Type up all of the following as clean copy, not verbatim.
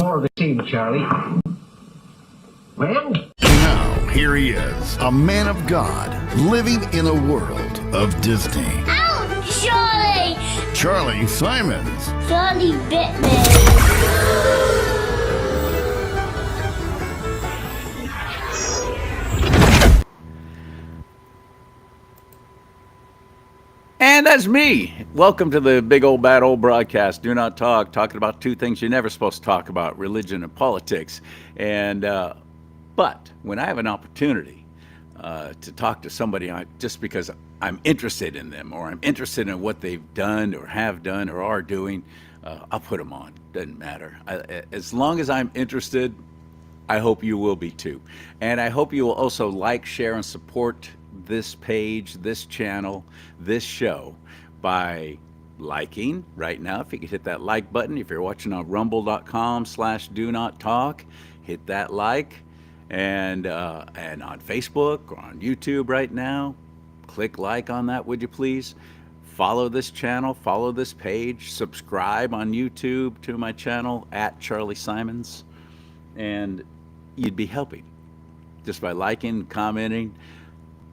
more of the same, CharLee. Well? Now, here he is, a man of God, living in a world of Disney. Ow, CharLee! CharLee Simons. CharLee bit me. And that's me. Welcome to the big old bad old broadcast. Do not talk. Talking about two things you're never supposed to talk about: religion and politics. And but when I have an opportunity to talk to somebody, just because I'm interested in them, or I'm interested in what they've done, or have done, or are doing, I'll put them on. Doesn't matter. As long as I'm interested, I hope you will be too. And I hope you will also like, share, and support this page, this channel, this show by liking right now. If you could hit that like button. If you're watching on rumble.com/DoNotTalk, hit that like. And on Facebook or on YouTube right now, click like on that, would you please? Follow this channel, follow this page, subscribe on YouTube to my channel at CharLee Simons, and you'd be helping just by liking, commenting,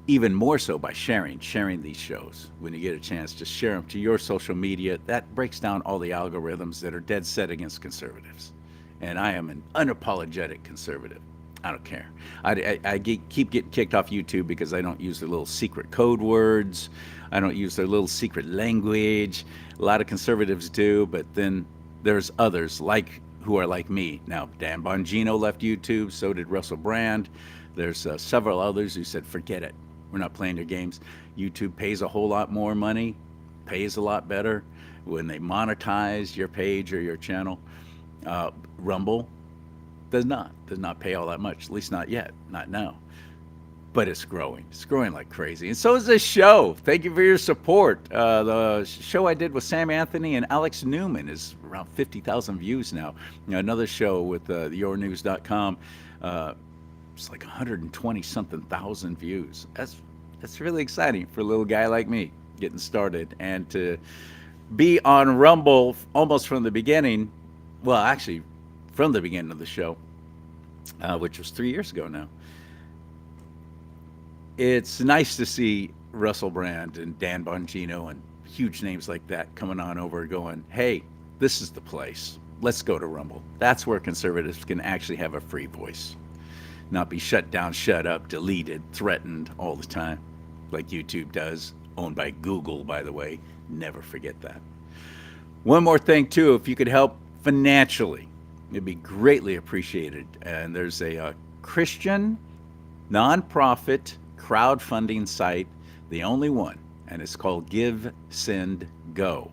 even more so by sharing these shows. When you get a chance, just share them to your social media. That breaks down all the algorithms that are dead set against conservatives. And I am an unapologetic conservative. I don't care. I keep getting kicked off YouTube because I don't use their little secret code words. I don't use their little secret language. A lot of conservatives do, but then there's others who are like me. Now, Dan Bongino left YouTube, so did Russell Brand. There's several others who said, forget it. We're not playing their games. YouTube pays a whole lot more money, pays a lot better when they monetize your page or your channel. Rumble does not pay all that much, at least not yet, not now. But it's growing. It's growing like crazy. And so is this show. Thank you for your support. The show I did with Sam Anthony and Alex Newman is around 50,000 views now. Another show with yournews.com, it's like 120-something thousand views. That's really exciting for a little guy like me getting started. And to be on Rumble almost from the beginning, well, actually, from the beginning of the show, which was 3 years ago now. It's nice to see Russell Brand and Dan Bongino and huge names like that coming on over going, hey, this is the place. Let's go to Rumble. That's where conservatives can actually have a free voice, not be shut down, shut up, deleted, threatened all the time like YouTube does, owned by Google, by the way. Never forget that. One more thing, too, if you could help financially, it'd be greatly appreciated. And there's a Christian nonprofit crowdfunding site, the only one, and it's called Give, Send, Go.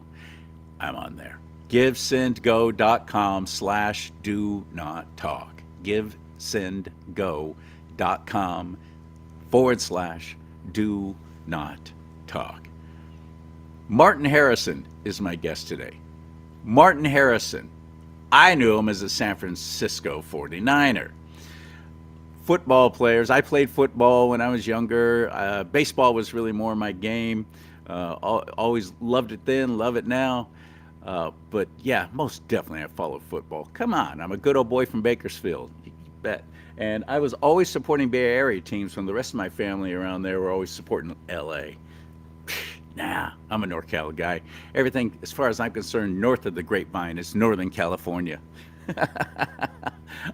I'm on there. GiveSendGo.com/DoNotTalk. GiveSendGo.com/Do-Not-Talk. Martin Harrison is my guest today. Martin Harrison, I knew him as a San Francisco 49er. Football players, I played football when I was younger. Baseball was really more my game. Always loved it then, love it now. But yeah, most definitely I followed football. Come on, I'm a good old boy from Bakersfield, you bet. And I was always supporting Bay Area teams when the rest of my family around there were always supporting LA. Nah, I'm a NorCal guy. Everything, as far as I'm concerned, north of the Grapevine is Northern California.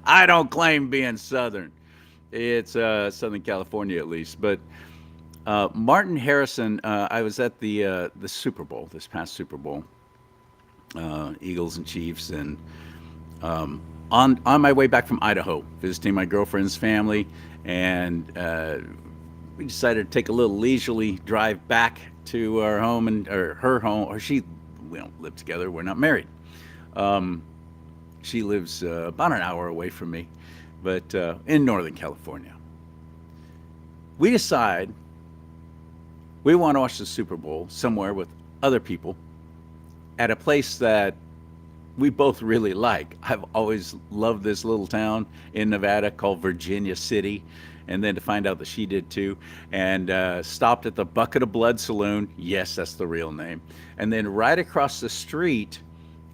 I don't claim being Southern. It's Southern California at least. But Martin Harrison, I was at the Super Bowl, this past Super Bowl, Eagles and Chiefs, and on my way back from Idaho, visiting my girlfriend's family, and we decided to take a little leisurely drive back to our home or her home, or we don't live together, we're not married. She lives about an hour away from me, but in Northern California. We decide we want to watch the Super Bowl somewhere with other people at a place that we both really like. I've always loved this little town in Nevada called Virginia City, and then to find out that she did too, and stopped at the Bucket of Blood Saloon. Yes, that's the real name. And then right across the street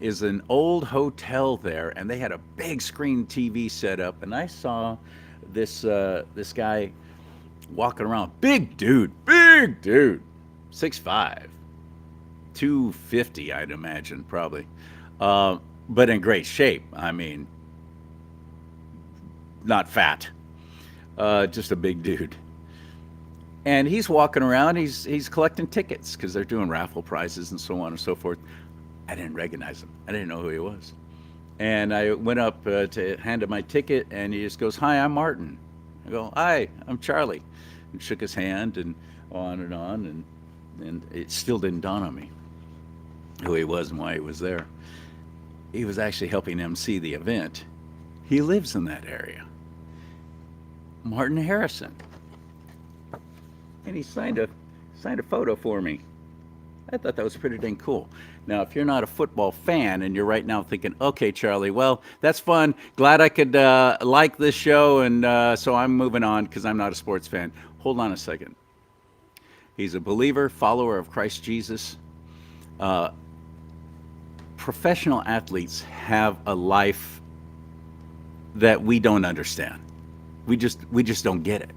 is an old hotel there, and they had a big screen TV set up, and I saw this guy walking around, big dude, 6'5", 250, I'd imagine, probably, but in great shape. I mean, not fat, just a big dude. And he's walking around. He's collecting tickets because they're doing raffle prizes and so on and so forth. I didn't recognize him. I didn't know who he was. And I went up to hand him my ticket, and he just goes, "Hi, I'm Martin." I go, "Hi, I'm Charlie," and shook his hand, and on, and it still didn't dawn on me who he was and why he was there. He was actually helping MC the event. He lives in that area. Martin Harrison. And he signed a photo for me. I thought that was pretty dang cool. Now, if you're not a football fan and you're right now thinking, okay, Charlie, well, that's fun. Glad I could like this show, and so I'm moving on because I'm not a sports fan. Hold on a second. He's a believer, follower of Christ Jesus. Professional athletes have a life that we don't understand. We just don't get it.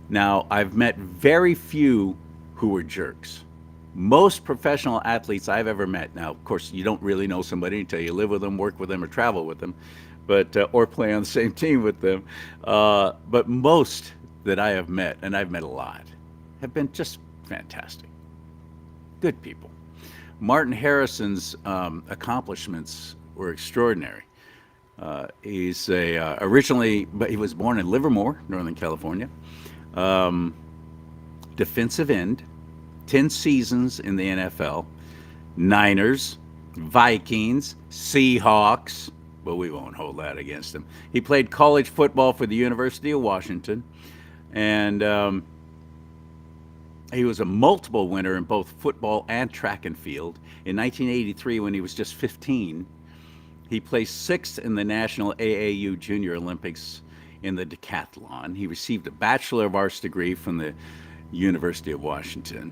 Now, I've met very few who were jerks. Most professional athletes I've ever met, now, of course, you don't really know somebody until you live with them, work with them, or travel with them, but or play on the same team with them. But most that I have met, and I've met a lot, have been just fantastic. Good people. Martin Harrison's accomplishments were extraordinary. He's but he was born in Livermore, Northern California. Defensive end, 10 seasons in the NFL, Niners, Vikings, Seahawks, but we won't hold that against him. He played college football for the University of Washington, and he was a multiple winner in both football and track and field. In 1983, when he was just 15, he placed 6th in the National AAU Junior Olympics in the decathlon. He received a Bachelor of Arts degree from the University of Washington.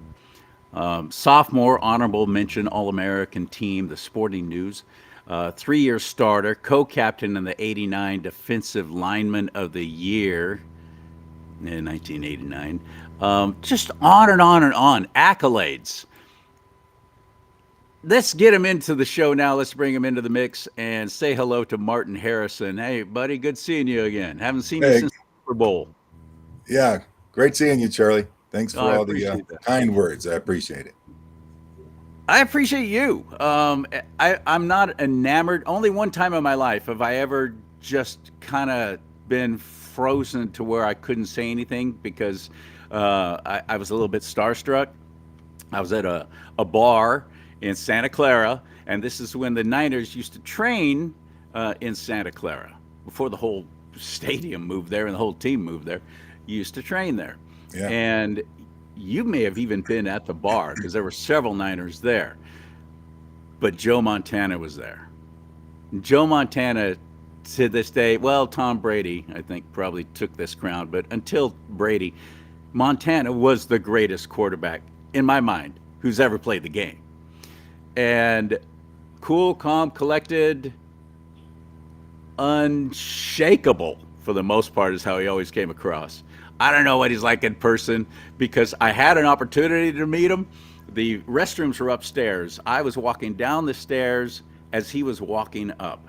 Sophomore honorable mention All-American team, the Sporting News. 3-year starter, co-captain in the 89 Defensive Lineman of the Year in 1989. Just on and on and on. Accolades. Let's get him into the show now. Let's bring him into the mix and say hello to Martin Harrison. Hey, buddy, good seeing you again. Haven't seen you since the Super Bowl. Yeah, great seeing you, Charlie. Thanks for all the kind words. I appreciate it. I appreciate you. I'm not enamored. Only one time in my life have I ever just kind of been frozen to where I couldn't say anything because I was a little bit starstruck. I was at a bar in Santa Clara, and this is when the Niners used to train in Santa Clara before the whole stadium moved there and the whole team moved there. You used to train there. Yeah. And you may have even been at the bar because there were several Niners there. But Joe Montana was there. Joe Montana, to this day, well, Tom Brady, I think, probably took this crown, but until Brady, Montana was the greatest quarterback, in my mind, who's ever played the game. And cool, calm, collected, unshakable for the most part is how he always came across. I don't know what he's like in person because I had an opportunity to meet him. The restrooms were upstairs. I was walking down the stairs as he was walking up.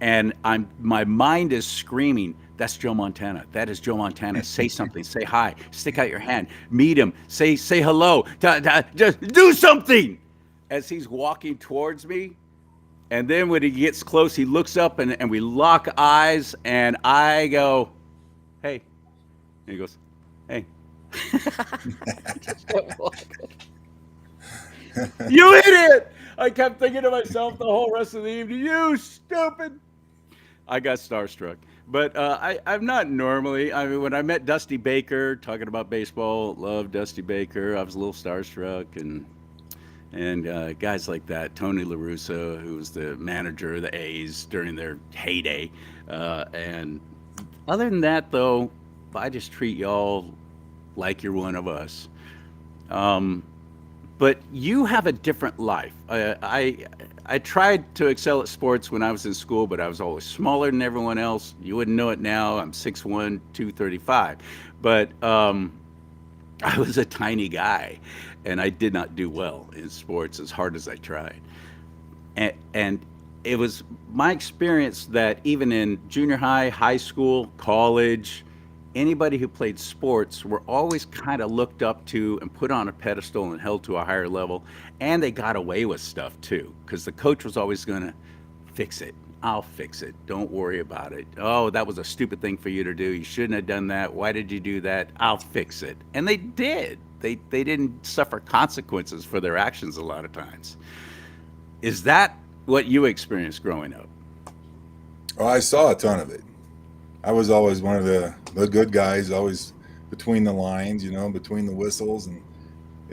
And my mind is screaming, that's Joe Montana. That is Joe Montana. Say something. Say hi. Stick out your hand. Meet him. Say hello. Just do something. As he's walking towards me, and then when he gets close, he looks up and we lock eyes, and I go, "Hey," and he goes, "Hey." You idiot! I kept thinking to myself the whole rest of the evening, you stupid. I got starstruck. But I'm not normally. I mean, when I met Dusty Baker, talking about baseball, loved Dusty Baker. I was a little starstruck, and guys like that, Tony La Russa, who was the manager of the A's during their heyday. And other than that, though, I just treat y'all like you're one of us. but you have a different life. I tried to excel at sports when I was in school, but I was always smaller than everyone else. You wouldn't know it now. I'm 6'1", 235, but I was a tiny guy, and I did not do well in sports as hard as I tried. And it was my experience that even in junior high, high school, college, anybody who played sports were always kind of looked up to and put on a pedestal and held to a higher level. And they got away with stuff too, because the coach was always going to fix it. I'll fix it. Don't worry about it. Oh, that was a stupid thing for you to do. You shouldn't have done that. Why did you do that? I'll fix it. And they did. They didn't suffer consequences for their actions a lot of times. Is that what you experienced growing up? Oh, I saw a ton of it. I was always one of the good guys, always between the lines, between the whistles. And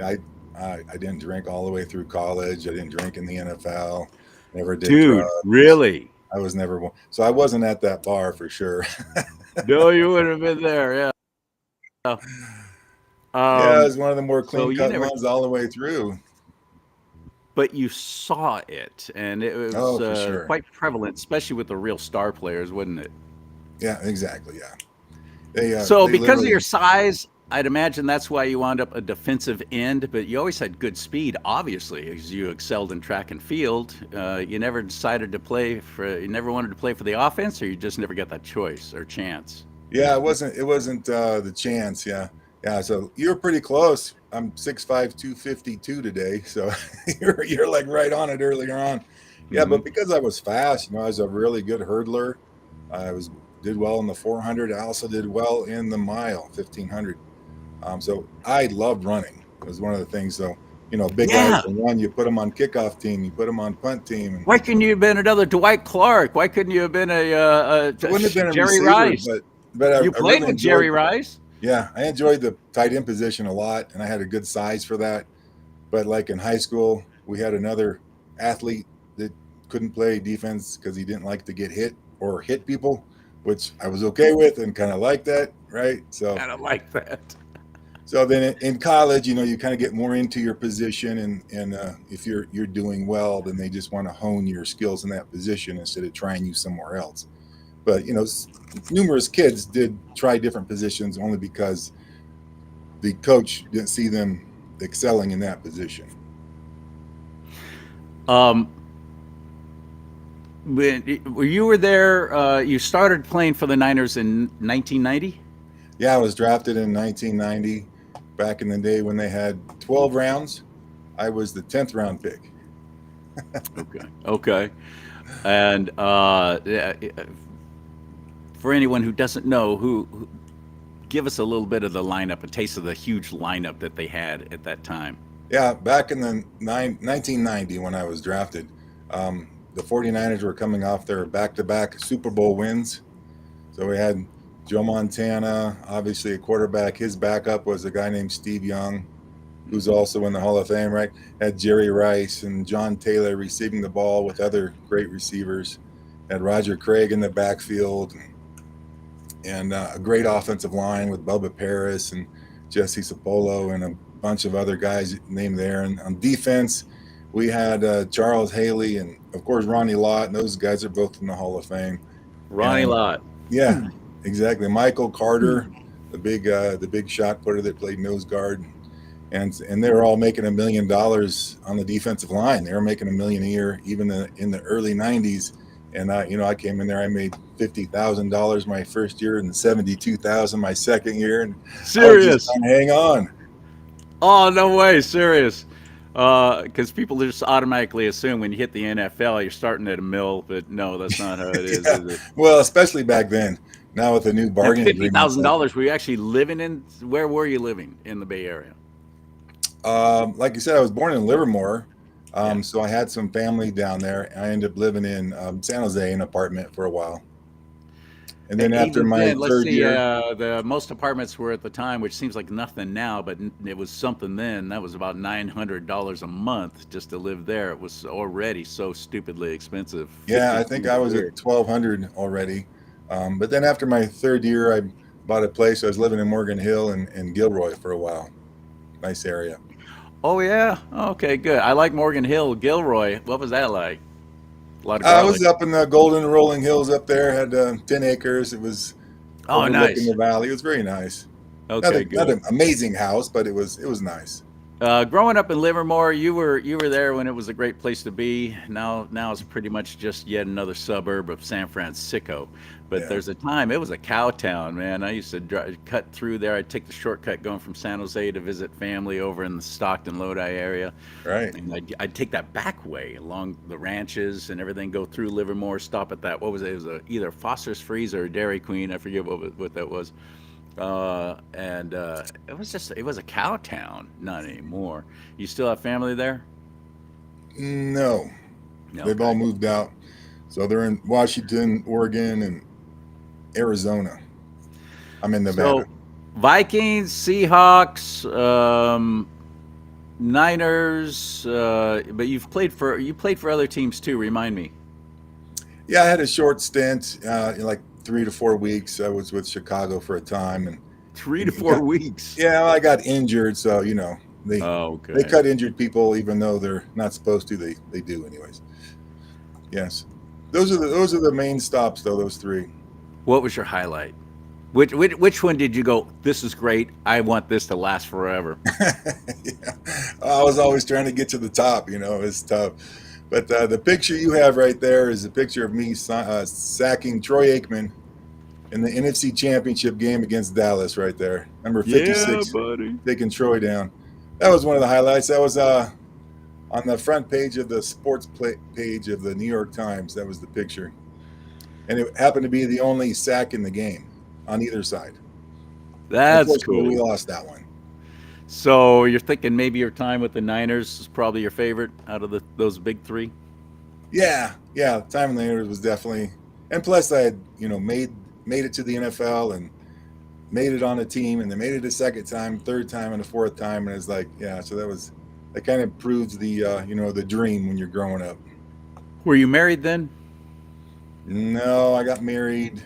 I didn't drink all the way through college. I didn't drink in the NFL. Never did Dude, drugs. really? I was never one. So I wasn't at that bar for sure. No, you would have been there. Yeah. Yeah, it was one of the more So clean you cut never, ones all the way through. but you saw it, and it was Oh, for sure. quite prevalent, especially with the real star players, wasn't it? Yeah, exactly. Yeah. So, They because of your literally, size, I'd imagine that's why you wound up a defensive end, but you always had good speed, obviously, as you excelled in track and field. You never decided to play for, you never wanted to play for the offense, or you just never got that choice or chance? yeah, it wasn't the chance. Yeah. Yeah. So you're pretty close. I'm 6'5", 252 today. So you're like right on it earlier on. Yeah. Hmm. But because I was fast, I was a really good hurdler. Did well in the 400. I also did well in the mile 1500. So I loved running. It was one of the things. So, big guys Yeah. can run. You put them on kickoff team. You put them on punt team. And Why couldn't you have been another Dwight Clark? Why couldn't you have been I wouldn't have been a Jerry receiver, Rice? but You I played really with Jerry enjoyed. Rice? Yeah, I enjoyed the tight end position a lot, and I had a good size for that. But like in high school, we had another athlete that couldn't play defense because he didn't like to get hit or hit people, which I was okay with and kind of like that, right? So, Kind of like that. so then in college, you kind of get more into your position, and if you're doing well, then they just want to hone your skills in that position instead of trying you somewhere else. But numerous kids did try different positions only because the coach didn't see them excelling in that position. Um, when you were there, you started playing for the Niners in 1990? Yeah, I was drafted in 1990, back in the day when they had 12 rounds. I was the 10th round pick. Okay. Okay. And yeah, for anyone who doesn't know, give us a little bit of the lineup, a taste of the huge lineup that they had at that time. Yeah, back in the 1990 when I was drafted, the 49ers were coming off their back-to-back Super Bowl wins. So we had Joe Montana, obviously a quarterback. His backup was a guy named Steve Young, who's also in the Hall of Fame, right? Had Jerry Rice and John Taylor receiving the ball with other great receivers. Had Roger Craig in the backfield, and a great offensive line with Bubba Paris and Jesse Sapolo and a bunch of other guys named there. And on defense, we had Charles Haley and, of course, Ronnie Lott. And those guys are both in the Hall of Fame. Ronnie And, Lott. yeah, exactly. Michael Carter, the big shot putter that played nose guard, and they were all making $1 million on the defensive line. They were making $1 million a year, even in the early '90s. And I came in there. I made $50,000 my first year, and $72,000 my second year, and I was just Serious? trying to hang on. Oh, no way. Serious. Because people just automatically assume when you hit the NFL, you're starting at a mill, but no, that's not how it is Yeah. it? Well, especially back then. Now with the new And bargaining agreements, $50,000, were you actually living in, where were you living in the Bay Area? like you said, I was born in Livermore, Yeah. so I had some family down there. I ended up living in San Jose, in an apartment for a while, and then after Even my then, let's third see, year, the most apartments were at the time, which seems like nothing now, but it was something then. That was about $900 a month just to live there. It was already so stupidly expensive. yeah, 50 I think seems I was at weird. 1,200 already. But then after my third year, I bought a place. I was living in Morgan Hill and Gilroy for a while. Nice area. Oh yeah. Okay, good. I like Morgan Hill, Gilroy. What was that like? A lot of I garlic. was up in the Golden Rolling Hills up there, had 10 acres. It was Oh, overlooking nice. the valley. It was very nice. Okay, Not good. an amazing house, but it was nice. Growing up in Livermore, you were there when it was a great place to be. Now it's pretty much just yet another suburb of San Francisco. But Yeah, there's a time it was a cow town, man. I used to cut through there. I'd take the shortcut going from San Jose to visit family over in the Stockton Lodi area, right. and I'd take that back way along the ranches and everything, go through Livermore, stop at that. What was it? It was either Foster's Freeze or Dairy Queen. I forget what that was. And it was a cow town. Not anymore. You still have family there? No, No. they've all Okay. moved out. So they're in Washington, Oregon, and Arizona. I'm in Nevada. So Vikings, Seahawks, Niners, but you played for other teams too. Remind me. Yeah, I had a short stint, like 3 to 4 weeks. I was with Chicago for a time, Three to and four weeks. yeah, I got injured. So Oh, they okay. cut injured people even though they're not supposed to. They do anyways. Yes, those are the main stops though. Those three. What was your highlight? Which one did you go? This is great. I want this to last forever. Yeah, I was always trying to get to the top. It's tough. But the picture you have right there is a picture of me sacking Troy Aikman in the NFC Championship game against Dallas. Right there, number Yeah, 56, buddy. taking Troy down. That was one of the highlights. That was on the front page of the sports page of the New York Times. That was the picture, and it happened to be the only sack in the game on either side. That's Unfortunately, we cool. lost that one. So you're thinking maybe your time with the Niners is probably your favorite out of those big three? Yeah. Time in the Niners was definitely, and plus I had made it to the NFL and made it on a team, and then made it a second time, third time, and a fourth time, and it's like, yeah. So that kind of proves the dream when you're growing up. Were you married then? No, I got married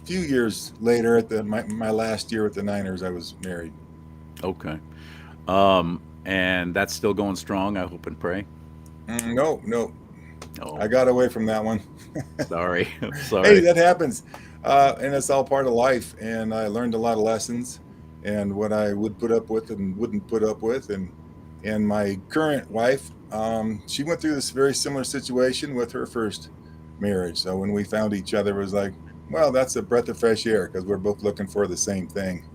a few years later at my last year with the Niners. I was married. Okay. And that's still going strong, I hope and pray. No, I Oh, got away from that one. sorry. I'm Hey, sorry. that happens, and it's all part of life. And I learned a lot of lessons, and what I would put up with and wouldn't put up with. And my current wife, she went through this very similar situation with her first marriage. So when we found each other, it was like, well, that's a breath of fresh air because we're both looking for the same thing.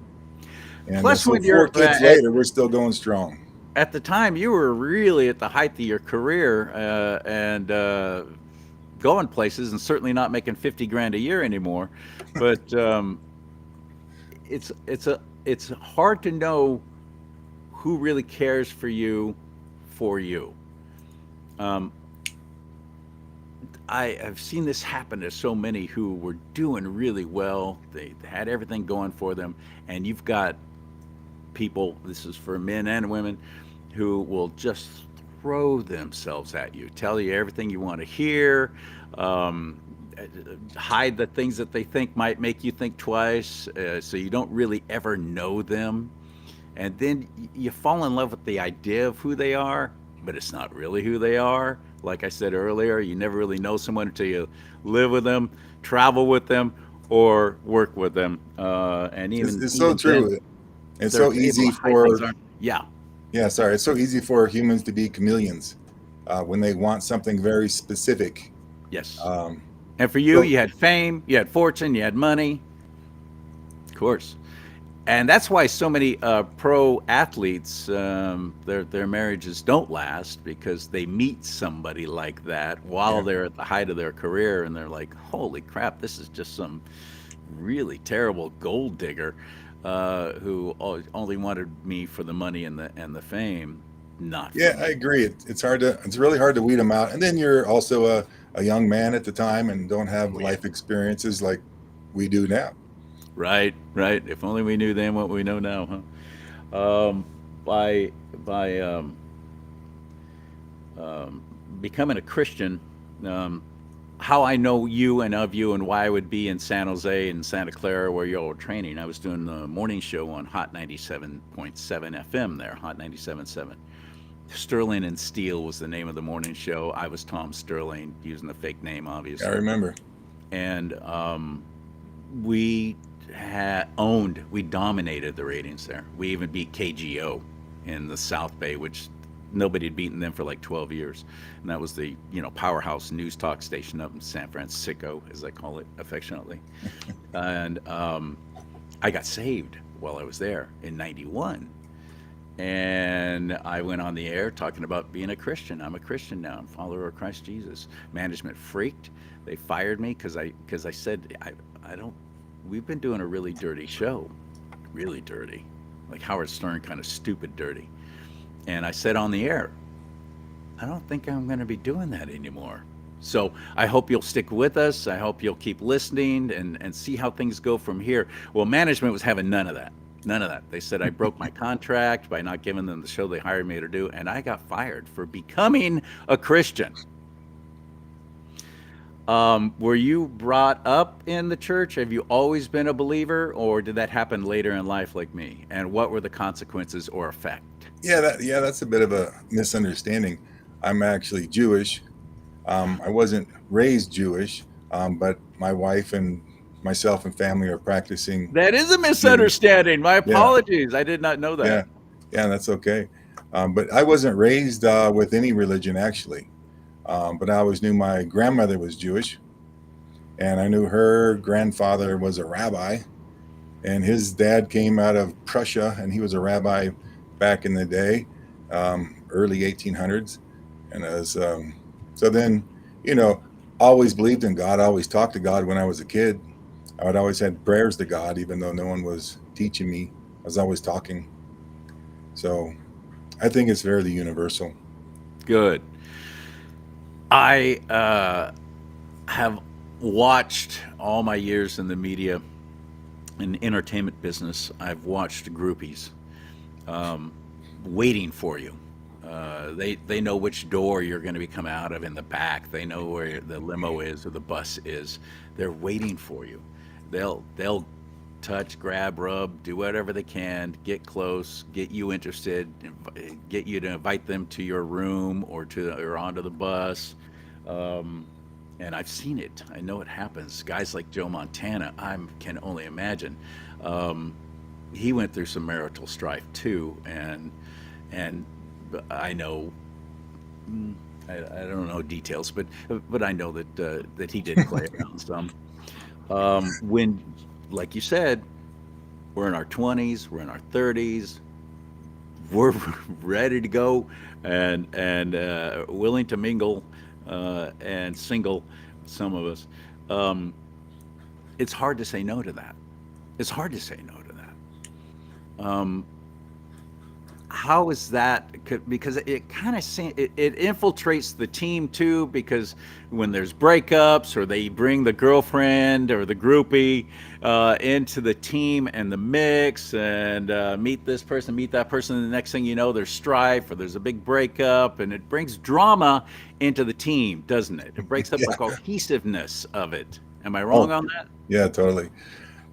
And Plus, so when 4 kids later, we're still going strong. at the time, you were really at the height of your career and going places, and certainly not making 50 grand a year anymore. But it's hard to know who really cares for you for you. Um, I have seen this happen to so many who were doing really well. They had everything going for them, and you've got people, this is for men and women, who will just throw themselves at you, tell you everything you want to hear, um, hide the things that they think might make you think twice, so you don't really ever know them. And then you fall in love with the idea of who they are, but it's not really who they are. Like I said earlier, you never really know someone until you live with them, travel with them, or work with them. And It's so even then, true. It's they're so able easy to hide things. for Aren't yeah, Yeah, sorry. It's so easy for humans to be chameleons when they want something very specific. yes. Um, And for you, so you had fame, you had fortune, you had money, of course. And that's why so many pro athletes, their marriages don't last because they meet somebody like that while yeah, they're at the height of their career, and they're like, "Holy crap, this is just some really terrible gold digger who only wanted me for the money and the fame, not for yeah, I me." agree. It's really hard to weed them out. And then you're also a young man at the time and don't have Oh yeah, life experiences like we do now. right, right. If only we knew then what we know now, huh? By becoming a Christian, um, how I know you and of you and why I would be in San Jose and Santa Clara where you all were training. I was doing the morning show on Hot 97.7 FM there, Hot 97.7. Sterling and Steele was the name of the morning show. I was Tom Sterling, using the fake name, obviously. I remember. And we we dominated the ratings there. We even beat KGO in the South Bay, which nobody had beaten them for like 12 years. And that was the, powerhouse news talk station up in San Francisco, as I call it affectionately. And I got saved while I was there in 91. And I went on the air talking about being a Christian. I'm a Christian now. I'm a follower of Christ Jesus. Management freaked. They fired me because I said, we've been doing a really dirty show. Really dirty. Like Howard Stern, kind of stupid dirty. And I said on the air, I don't think I'm going to be doing that anymore. So I hope you'll stick with us. I hope you'll keep listening and see how things go from here. Well, management was having none of that. None of that. They said I broke my contract by not giving them the show they hired me to do, and I got fired for becoming a Christian. Were you brought up in the church? Have you always been a believer, or did that happen later in life like me? And what were the consequences or effect? Yeah, that's a bit of a misunderstanding. I'm actually Jewish. I wasn't raised Jewish, but my wife and myself and family are practicing. That is a misunderstanding. My apologies. Yeah. I did not know that. Yeah, that's okay. But I wasn't raised with any religion, actually. But I always knew my grandmother was Jewish, and I knew her grandfather was a rabbi, and his dad came out of Prussia, and he was a rabbi back in the day, early 1800s. And as so then, always believed in God. I always talked to God when I was a kid. I would always had prayers to God, even though no one was teaching me. I was always talking. So I think it's fairly universal. Good. I have watched all my years in the media and entertainment business. I've watched groupies waiting for you. They know which door you're going to be coming out of in the back. They know where the limo is or the bus is. They're waiting for you. They'll touch, grab, rub, do whatever they can, get close, get you interested, get you to invite them to your room or onto the bus. And I've seen it. I know it happens. Guys like Joe Montana, I can only imagine. He went through some marital strife too, and I know. I don't know details, but I know that he did play around some. When, like you said, we're in our 20s, we're in our 30s, we're ready to go and willing to mingle and single, some of us. It's hard to say no to that. It's hard to say no to that. How is that? Because it kind of it infiltrates the team too. Because when there's breakups or they bring the girlfriend or the groupie into the team and the mix and meet this person, meet that person, and the next thing you know, there's strife or there's a big breakup, and it brings drama into the team, doesn't it? It breaks up the cohesiveness of it. Am I wrong on that? Yeah, totally.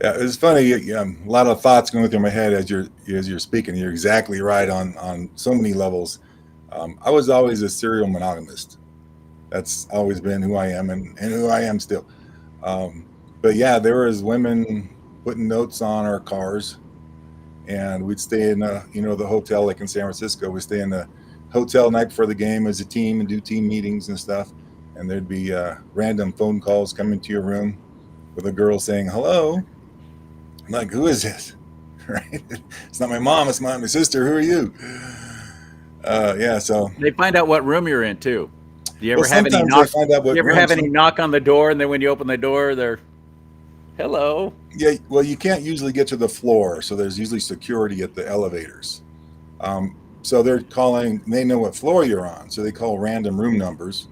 Yeah, it's funny. A lot of thoughts going through my head as you're speaking. You're exactly right on so many levels. I was always a serial monogamist. That's always been who I am and who I am still. But yeah, there was women putting notes on our cars, and we'd stay in the hotel, like in San Francisco. We'd stay in the hotel night before the game as a team and do team meetings and stuff. And there'd be random phone calls coming to your room with a girl saying hello. I'm like, who is this? Right? It's not my mom. It's my sister. Who are you? So they find out what room you're in too. Do you ever have any knock? You ever have any knock on the door, and then when you open the door, they're hello? Yeah. Well, you can't usually get to the floor, so there's usually security at the elevators. So they're calling. They know what floor you're on, so they call random room numbers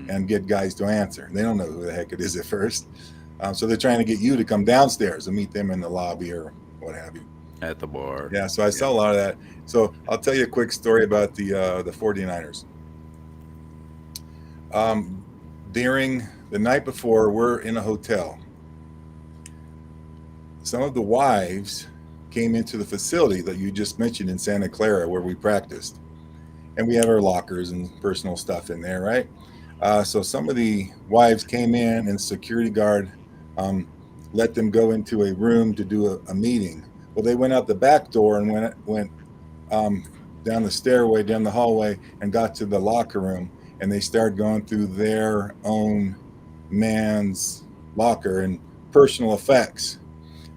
and get guys to answer. They don't know who the heck it is at first. So they're trying to get you to come downstairs and meet them in the lobby or what have you. At the bar. Yeah, so I saw a lot of that. So I'll tell you a quick story about the 49ers. During the night before, we're in a hotel. Some of the wives came into the facility that you just mentioned in Santa Clara where we practiced. And we have our lockers and personal stuff in there, right? So some of the wives came in and security guard let them go into a room to do a meeting. Well, they went out the back door and went down the stairway, down the hallway, and got to the locker room. And they started going through their own man's locker and personal effects.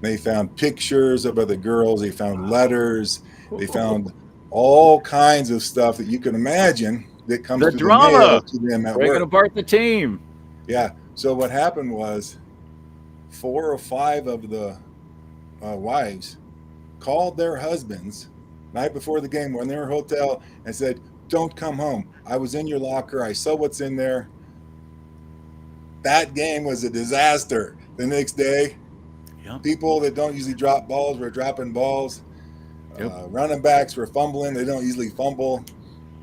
They found pictures of other girls. They found letters. They found all kinds of stuff that you can imagine that comes The through drama. the mail to them at Breaking work. apart the team. Yeah. So what happened was 4 or 5 of the wives called their husbands night before the game when they were in a hotel and said, "Don't come home. I was in your locker. I saw what's in there." That game was a disaster. The next day, Yep. people that don't usually drop balls were dropping balls. Yep. Running backs were fumbling. They don't usually fumble.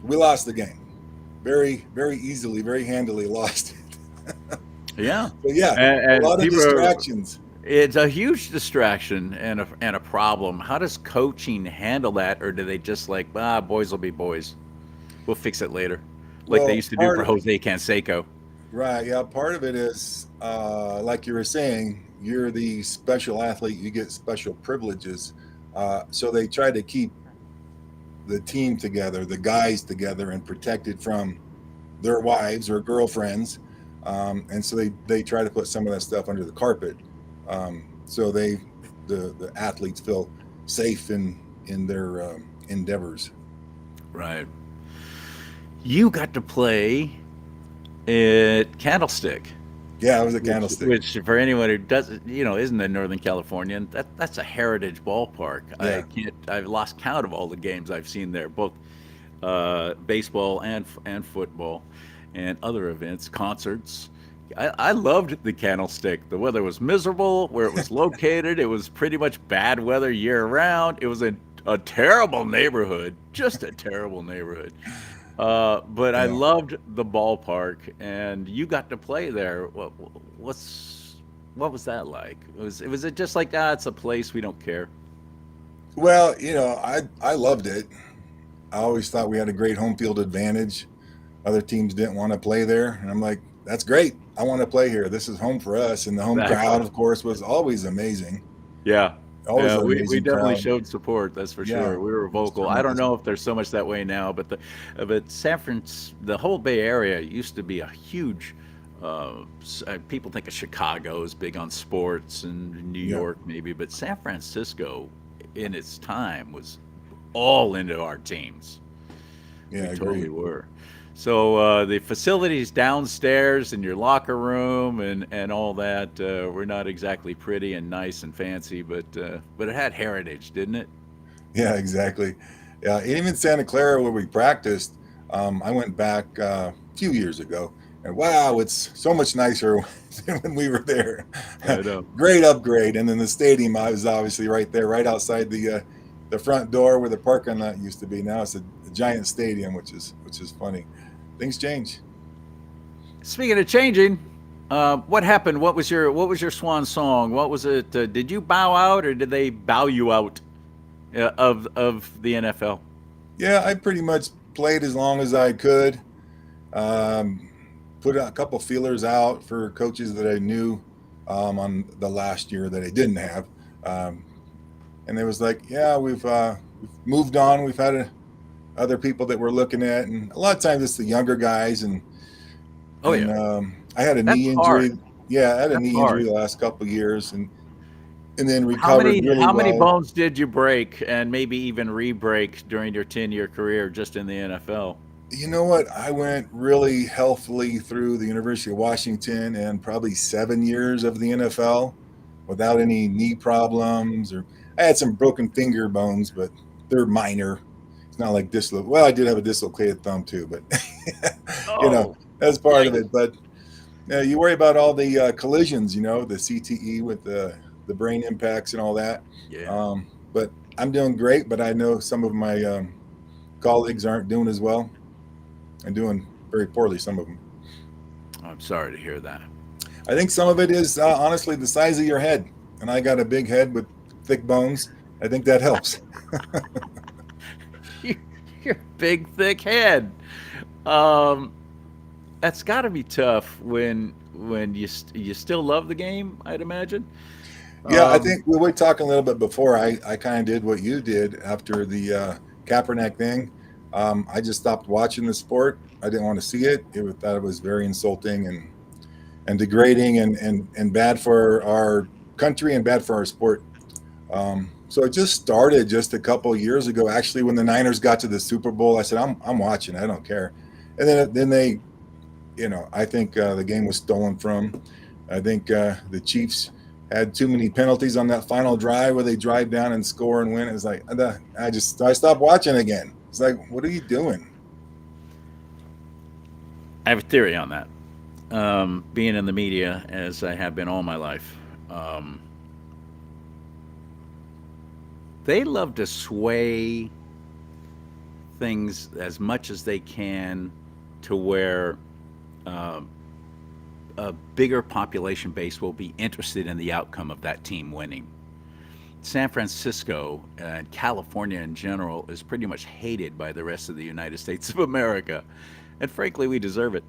We lost the game. Very, very easily, very handily lost it. Yeah. But yeah, And a lot of people distractions. It's a huge distraction and a problem. How does coaching handle that, or do they just like, boys will be boys, we'll fix it later, like Well, they used to do part for of- Jose Canseco? Right. Yeah. Part of it is, like you were saying, you're the special athlete, you get special privileges. So they try to keep the team together, the guys together, and protected from their wives or girlfriends. And so they try to put some of that stuff under the carpet. So the athletes feel safe in their endeavors. Right. You got to play at Candlestick. Yeah, I was a Candlestick. Which for anyone who doesn't, isn't in Northern California, that's a heritage ballpark. Yeah. I've lost count of all the games I've seen there, both baseball and football, and other events, concerts. I loved the Candlestick. The weather was miserable where it was located. It was pretty much bad weather year round. It was a terrible neighborhood, just a terrible neighborhood. But I Yeah. loved the ballpark, and you got to play there. What was that like? Was it just like, it's a place, we don't care? Well, I loved it. I always thought we had a great home field advantage. Other teams didn't want to play there, and I'm like, that's great. I want to play here. This is home for us. And the home Exactly. crowd, of course, was always amazing. Yeah. Always Yeah, an we amazing definitely crowd. showed support. That's for Yeah. sure. We were vocal. I don't know if there's so much that way now, but San Francisco, the whole Bay Area used to be a huge. People think of Chicago as big on sports and New Yeah. York maybe, but San Francisco, in its time, was all into our teams. Yeah, I We totally agree. were. So the facilities downstairs in your locker room and all that were not exactly pretty and nice and fancy, but it had heritage, didn't it? Yeah, exactly. Yeah, and even Santa Clara where we practiced, I went back a few years ago, and wow, it's so much nicer than when we were there. I know. Great upgrade, and then the stadium I was obviously right there, right outside the front door where the parking lot used to be. Now it's a giant stadium, which is funny. Things change. Speaking of changing, what happened? What was your swan song? What was it? Did you bow out, or did they bow you out of the NFL? Yeah, I pretty much played as long as I could. Put a couple feelers out for coaches that I knew on the last year that I didn't have, and it was like, yeah, we've moved on. We've had other people that we're looking at, and a lot of times it's the younger guys. And I had a That's knee hard. injury. Yeah, I had a That's knee hard. injury the last couple of years, and then How recovered many really how many well. bones did you break, and maybe even re-break during your 10-year career just in the NFL? You know what? I went really healthily through the University of Washington and probably 7 years of the NFL without any knee problems. Or I had some broken finger bones, but they're minor. It's not like dislocated. Well, I did have a dislocated thumb too, but Oh, that's part of it. But you worry about all the collisions, the CTE with the brain impacts and all that. yeah. But I'm doing great. But I know some of my colleagues aren't doing as well and doing very poorly, some of them. I'm sorry to hear that. I think some of it is honestly the size of your head, and I got a big head with thick bones. I think that helps. Your big thick head. Um, that's got to be tough when you still love the game, I'd imagine. Yeah, I Um, think we were talking a little bit before. I kind of did what you did after the Kaepernick thing. I just stopped watching the sport. I didn't want to see it. Thought it was very insulting and degrading and bad for our country and bad for our sport. So it just started just a couple of years ago. Actually, when the Niners got to the Super Bowl, I said, I'm watching. I don't care. And then they, I think the game was stolen from. I think the Chiefs had too many penalties on that final drive where they drive down and score and win. It's like I stopped watching again. It's like, what are you doing? I have a theory on that. Being in the media as I have been all my life, um, they love to sway things as much as they can to where uh, a bigger population base will be interested in the outcome of that team winning. San Francisco and California in general is pretty much hated by the rest of the United States of America. And frankly, we deserve it.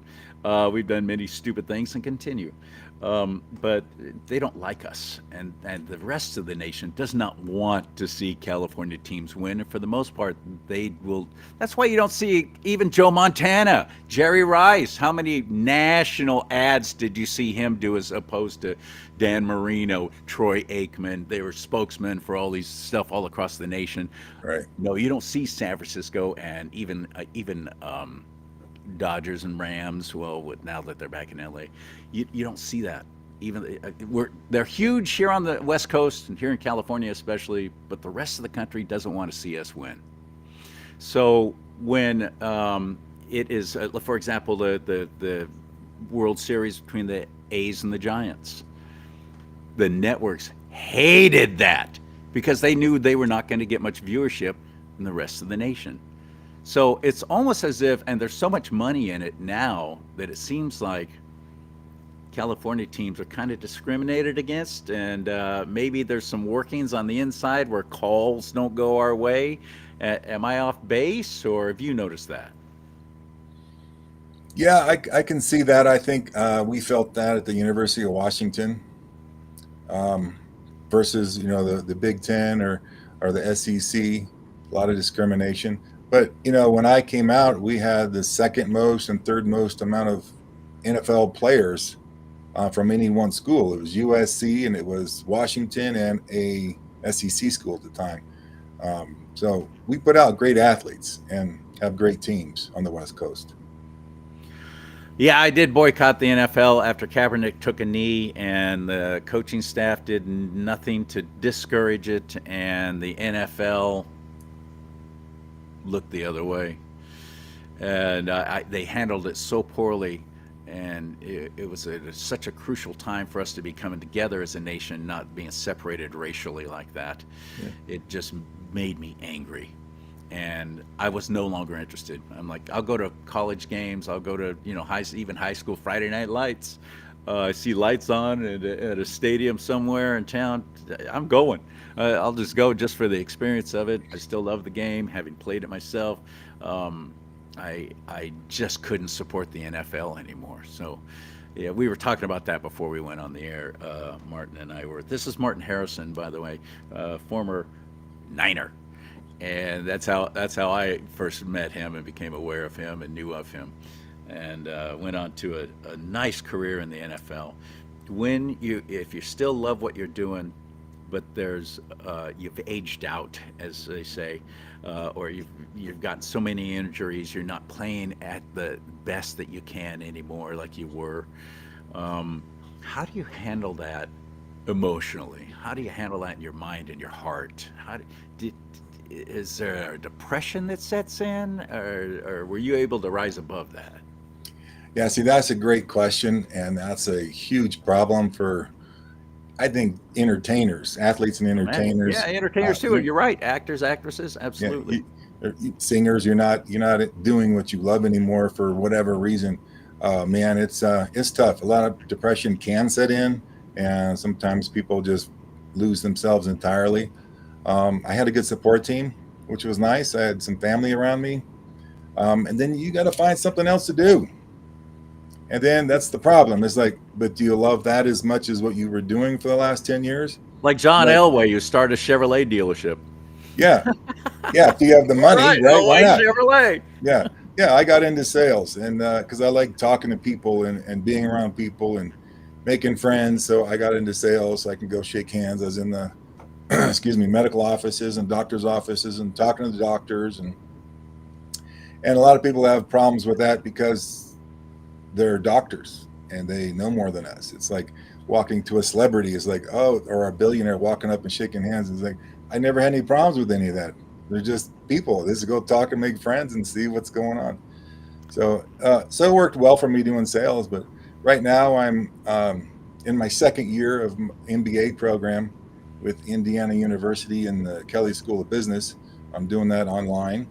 We've done many stupid things and continue. But they don't like us. And the rest of the nation does not want to see California teams win. And for the most part, they will. That's why you don't see even Joe Montana, Jerry Rice. How many national ads did you see him do as opposed to Dan Marino, Troy Aikman? They were spokesmen for all these stuff all across the nation. Right. No, you don't see San Francisco and even Dodgers and Rams. Well, now that they're back in LA, you don't see that. Even they're huge here on the West Coast and here in California especially, but the rest of the country doesn't want to see us win. So when it is, for example, the World Series between the A's and the Giants, the networks hated that because they knew they were not going to get much viewership in the rest of the nation. So it's almost as if, and there's so much money in it now that it seems like California teams are kind of discriminated against, and maybe there's some workings on the inside where calls don't go our way. Am I off base, or have you noticed that? Yeah, I can see that. I think we felt that at the University of Washington versus the Big Ten or the SEC. A lot of discrimination. But when I came out, we had the second most and third most amount of NFL players from any one school. It was USC and it was Washington and a SEC school at the time. So we put out great athletes and have great teams on the West Coast. Yeah, I did boycott the NFL after Kaepernick took a knee, and the coaching staff did nothing to discourage it, and the NFL looked the other way. And they handled it so poorly, and it was such a crucial time for us to be coming together as a nation, not being separated racially like that. Yeah. It just made me angry. And I was no longer interested. I'm like, I'll go to college games. I'll go to even high school Friday night lights. I see lights on at a stadium somewhere in town. I'm going. I'll just go just for the experience of it. I still love the game, having played it myself. I just couldn't support the NFL anymore. So, yeah, we were talking about that before we went on the air. Martin and I were. This is Martin Harrison, by the way, former Niner. And that's how I first met him and became aware of him and knew of him, and went on to a nice career in the NFL. If you still love what you're doing, but you've aged out, as they say, or you've gotten so many injuries, you're not playing at the best that you can anymore, like you were. How do you handle that emotionally? How do you handle that in your mind and your heart? Is there a depression that sets in, or were you able to rise above that? Yeah, see, that's a great question, and that's a huge problem for, I think, entertainers, athletes and entertainers. Yeah, entertainers too. You're right. Actors, actresses, absolutely. Yeah, singers, you're not doing what you love anymore for whatever reason. Man, it's tough. A lot of depression can set in, and sometimes people just lose themselves entirely. I had a good support team, which was nice. I had some family around me, and then you got to find something else to do. And then that's the problem. It's like, but do you love that as much as what you were doing for the last 10 years? Like John Like, Elway, you start a Chevrolet dealership. yeah, yeah. If you have the All money, right, right? Why Elway not? Chevrolet. Yeah, yeah. I got into sales, and because I like talking to people and being around people and making friends, so I got into sales. So I can go shake hands. I was in the excuse me, medical offices and doctors' offices and talking to the doctors, and a lot of people have problems with that because they're doctors and they know more than us. It's like walking to a celebrity is like, oh, or a billionaire walking up and shaking hands. It's like, I never had any problems with any of that. They're just people. This is go talk and make friends and see what's going on. So it worked well for me doing sales. But right now I'm in my second year of MBA program with Indiana University and the Kelly School of Business. I'm doing that online.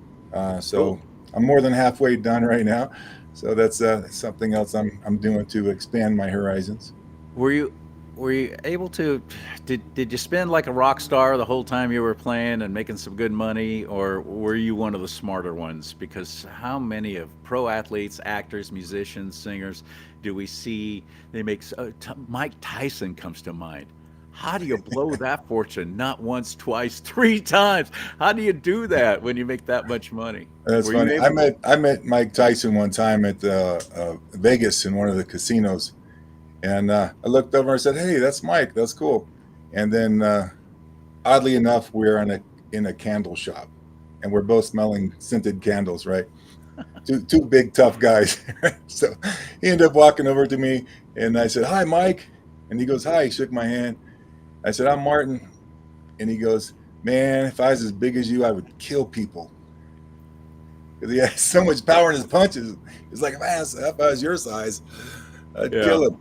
So Cool. I'm more than halfway done right now. So that's something else I'm doing to expand my horizons. Were you were you able to did you spend like a rock star the whole time you were playing and making some good money, or were you one of the smarter ones? Because how many of pro athletes, actors, musicians, singers do we see they make Mike Tyson comes to mind. How do you blow that fortune? Not once, twice, three times. How do you do that when you make that much money? That's Were you funny. able to? I met Mike Tyson one time at Vegas in one of the casinos, and I looked over and said, "Hey, that's Mike. That's cool." And then, oddly enough, we're in a candle shop, and we're both smelling scented candles, right? Two big tough guys. So he ended up walking over to me, and I said, "Hi, Mike," and he goes, "Hi." He shook my hand. I said, "I'm Martin," and he goes, "Man, if I was as big as you, I would kill people." Because he has so much power in his punches. It's like, if I was your size, I'd Yeah, kill him.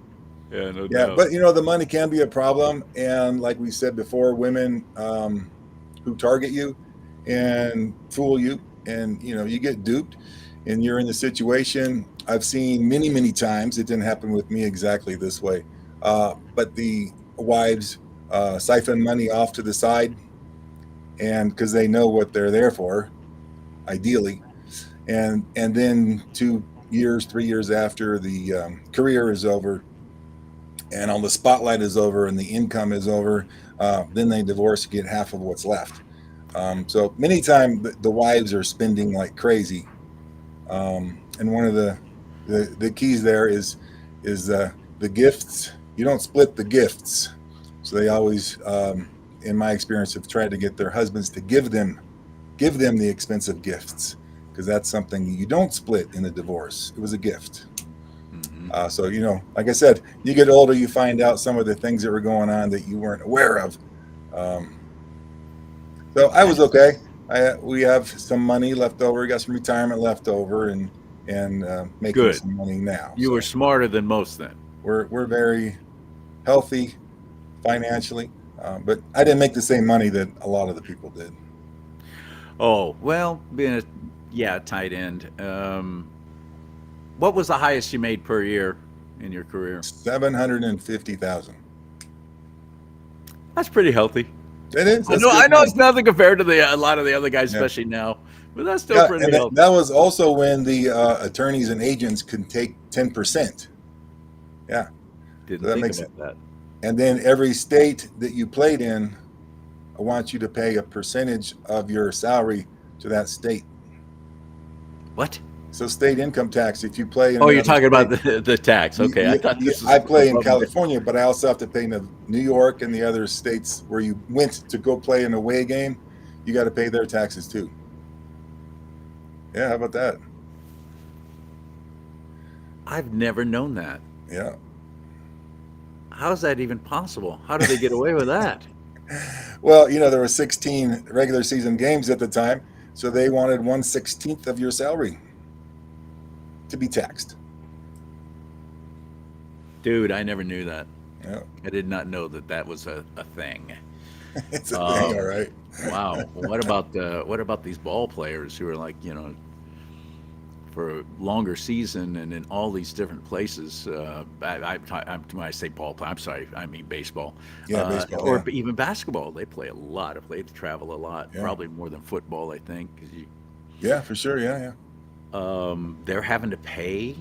yeah, no Yeah, doubt. but the money can be a problem, and like we said before, women who target you and fool you, and you get duped, and you're in the situation. I've seen many, many times. It didn't happen with me exactly this way, but the wives siphon money off to the side, and because they know what they're there for, ideally, and then 2 years, 3 years after the career is over and all the spotlight is over and the income is over, then they divorce, get half of what's left. So many times the wives are spending like crazy, and one of the keys there is the gifts. You don't split the gifts, so they always, in my experience, have tried to get their husbands to give them the expensive gifts, because that's something you don't split in a divorce. It was a gift. Hmm. So like I said, you get older, you find out some of the things that were going on that you weren't aware of. Um, so I was okay. We have some money left over, got some retirement left over, and making Good. some money now. You were So smarter than most then. we're very healthy financially, but I didn't make the same money that a lot of the people did. Oh, well, being a tight end. What was the highest you made per year in your career? 750,000. That's pretty healthy. It is. I That's know, good I know it's money. nothing compared to a lot of the other guys, Yeah. especially now, but that's still Yeah, pretty and healthy. that was also when the attorneys and agents could take 10%. Yeah, so Didn't that think makes it. about that. And then every state that you played in, I want you to pay a percentage of your salary to that state. What? So state income tax, if you play in Oh, you're another talking about state, the tax. Okay, I thought this was I play in above and beyond. California, but I also have to pay in New York and the other states where you went to go play an away game. You got to pay their taxes too. Yeah, how about that? I've never known that. Yeah. How is that even possible? How do they get away with that? Well, there were 16 regular season games at the time, so they wanted 1/16 of your salary to be taxed. Dude, I never knew that. Yeah, I did not know that that was a thing. it's a thing, all right. Wow. What about these ball players who are like, for a longer season and in all these different places. When I say ball, I'm sorry, I mean baseball, Yeah, baseball. or Yeah, even basketball. They play a lot. They travel a lot, yeah, probably more than football, I think. 'Cause yeah, for sure. Yeah, yeah. they're having to pay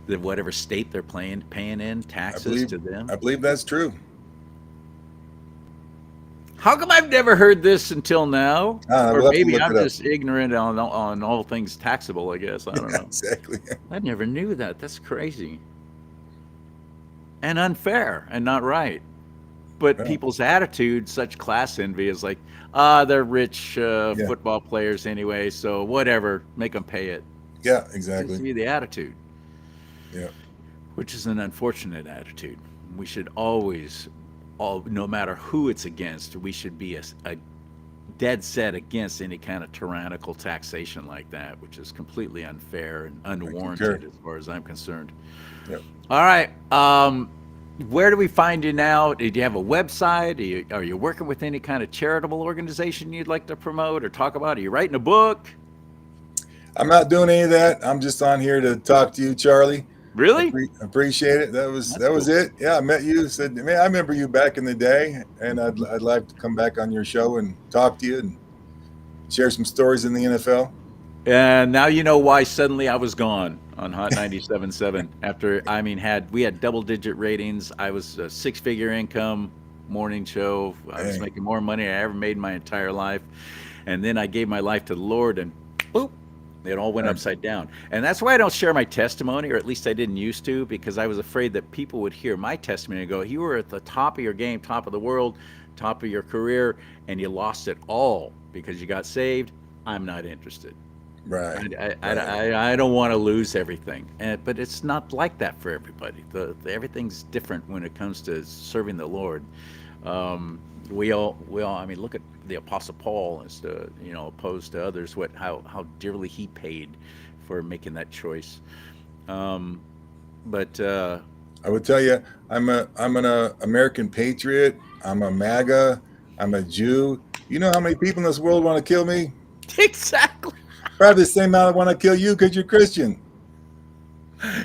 whatever state they're paying in I taxes believe to them. I believe that's true. How come I've never heard this until now? Or We'll have to maybe look I'm it up. just ignorant on all things taxable, I guess. I don't Yeah, know. exactly. I never knew that. That's crazy. And unfair and not right. But Yeah, people's attitude, such class envy, is like, they're rich yeah, football players anyway, so whatever, make them pay it. yeah, Seems to exactly. be the attitude, Yeah, which is an unfortunate attitude. We should always, no matter who it's against, we should be a dead set against any kind of tyrannical taxation like that, which is completely unfair and I concur. unwarranted as far as I'm concerned. Yep. All right. Where do we find you now? Do you have a website? Are you working with any kind of charitable organization you'd like to promote or talk about? Are you writing a book? I'm not doing any of that. I'm just on here to talk to you, Charlie. Really? Appreciate it. That was That's cool. it. Yeah, I met you. Said, man, I remember you back in the day, and I'd like to come back on your show and talk to you and share some stories in the NFL. And now you know why suddenly I was gone on Hot 97.7. After, I mean, we had double-digit ratings. I was a six-figure income morning show. I was Dang. making more money than I ever made in my entire life. And then I gave my life to the Lord, and boop, it all went Right. upside down. And that's why I don't share my testimony, or at least I didn't used to, because I was afraid that people would hear my testimony and go, you were at the top of your game, top of the world, top of your career, and you lost it all because you got saved. I'm not interested. Right. I don't want to lose everything, but it's not like that for everybody. Everything's different when it comes to serving the Lord. We all. I mean, look at the Apostle Paul, as to, opposed to others. How dearly he paid for making that choice. But I would tell you, I'm an American patriot. I'm a MAGA. I'm a Jew. You know how many people in this world want to kill me? exactly. Probably the same amount that want to kill you because you're Christian.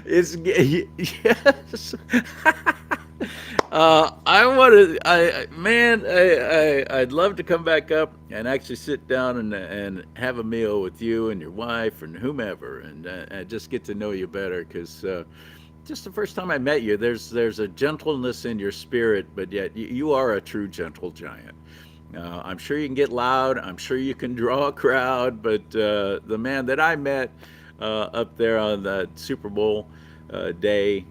It's yes. I want to. I'd love to come back up and actually sit down and have a meal with you and your wife and whomever, and just get to know you better. Because just the first time I met you, there's a gentleness in your spirit, but yet you are a true gentle giant. I'm sure you can get loud. I'm sure you can draw a crowd. But the man that I met up there on that Super Bowl day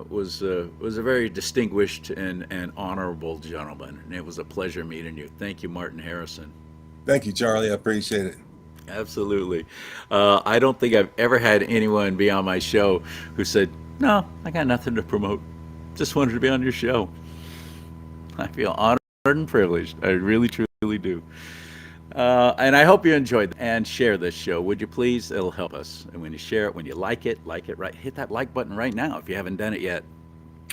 was a very distinguished and honorable gentleman. And it was a pleasure meeting you. Thank you, Martin Harrison. Thank you, Charlie. I appreciate it. Absolutely. I don't think I've ever had anyone be on my show who said, "No, I got nothing to promote. Just wanted to be on your show." I feel honored and privileged. I really, truly do. And I hope you enjoyed and share this show. Would you please? It'll help us. And when you share it, when you like it, right. Hit that like button right now if you haven't done it yet.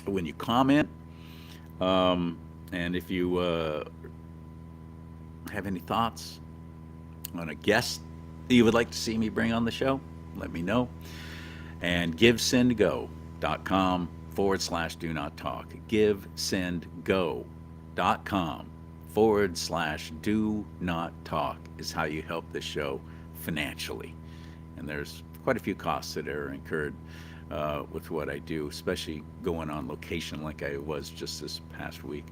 When you comment, and if you have any thoughts on a guest that you would like to see me bring on the show, let me know. And givesendgo.com/DoNotTalk. givesendgo.com/DoNotTalk is how you help this show financially. And there's quite a few costs that are incurred with what I do, especially going on location like I was just this past week.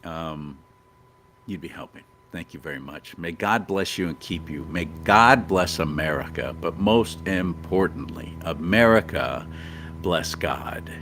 You'd be helping. Thank you very much. May God bless you and keep you. May God bless America. But most importantly, America bless God.